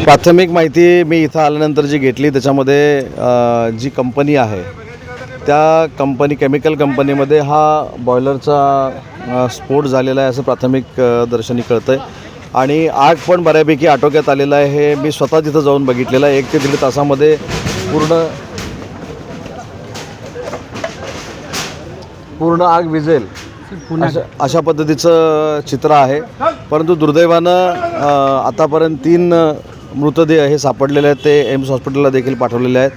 प्राथमिक माहिती मी इथं आल्यानंतर जी घेतली त्याच्यामध्ये जी कंपनी आहे त्या केमिकल कंपनीमध्ये हा बॉयलरचा स्फोट झालेला आहे असं प्राथमिक दर्शनी कळतं आहे आणि आग पण बऱ्यापैकी आटोक्यात आलेलं आहे. हे मी स्वतः तिथं जाऊन बघितलेलं आहे. 1 ते 1.5 तासामध्ये पूर्ण आग विझेल अशा पद्धतीचं चित्र आहे. परंतु दुर्दैवानं आतापर्यंत 3 मृतदेह हे सापडलेले आहेत. ते एम्स हॉस्पिटलला देखील पाठवलेले आहेत.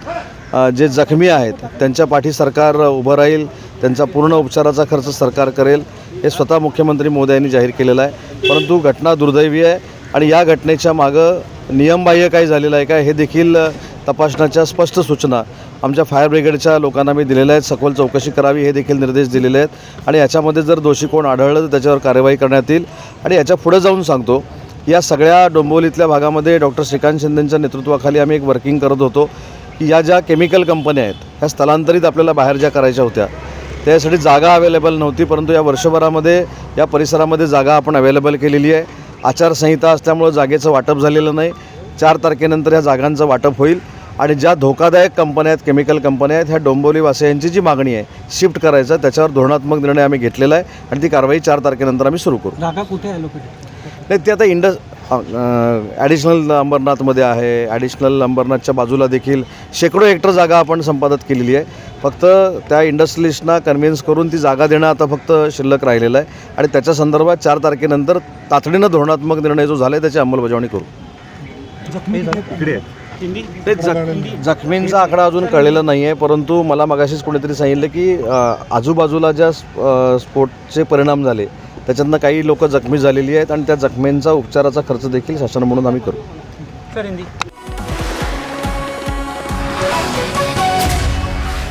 जे जखमी आहेत त्यांच्या पाठी सरकार उभं राहील, त्यांचा पूर्ण उपचाराचा खर्च सरकार करेल हे स्वतः मुख्यमंत्री मोदयांनी जाहीर केलेलं आहे. परंतु घटना दुर्दैवी आहे आणि या घटनेच्या मागं नियमबाह्य काय झालेलं आहे का हे देखील तपासण्याच्या स्पष्ट सूचना आमच्या फायर ब्रिगेडच्या लोकांना मी दिलेल्या आहेत. सखोल चौकशी करावी हे देखील निर्देश दिलेले आहेत आणि याच्यामध्ये जर दोषी कोण आढळलं तर त्याच्यावर कार्यवाही करण्यात येईल. आणि याच्या पुढे जाऊन सांगतो, या सगळ्या डोंबिवलीतल्या भागामध्ये डॉक्टर श्रीकांत शिंदेंच्या नेतृत्वाखाली आम्ही एक वर्किंग करत होतो की या ज्या केमिकल कंपन्या आहेत ह्या स्थलांतरित आपल्याला बाहेर ज्या करायच्या होत्या त्यासाठी जागा अवेलेबल नव्हती. परंतु या वर्षभरामध्ये या परिसरामध्ये जागा आपण अवेलेबल केलेली आहे. आचारसंहिता असल्यामुळं जागेचं वाटप झालेलं नाही. 4 तारखेनंतर ह्या जागांचं वाटप होईल आणि ज्या धोकादायक कंपन्या आहेत, केमिकल कंपन्या आहेत, ह्या डोंबिवलीवासियांची जी मागणी आहे शिफ्ट करायचं त्याच्यावर धोरणात्मक निर्णय आम्ही घेतलेला आहे आणि ती कारवाई 4 तारखेनंतर आम्ही सुरू करू. जागा कुठे आहे लोक? नाही, ती आता ॲडिशनल अंबरनाथमध्ये आहे. ॲडिशनल अंबरनाथच्या बाजूला देखील शेकडो हेक्टर जागा आपण संपादित केलेली आहे. फक्त त्या इंडस्ट्रियलिस्टना कन्व्हिन्स करून ती जागा देणं आता फक्त शिल्लक राहिलेलं आहे आणि त्याच्या संदर्भात 4 तारखेनंतर तातडीनं धोरणात्मक निर्णय जो झाला आहे त्याची अंमलबजावणी करू. जखमींचा आकडा अजून कळलेला नाही आहे. परंतु मला मगाशीच कोणीतरी सांगितलं की आजूबाजूला ज्या स्फोटचे परिणाम झाले त्याच्यातनं काही लोक जखमी झालेली आहेत आणि त्या जखमींचा उपचाराचा खर्च देखील शासन म्हणून आम्ही करू.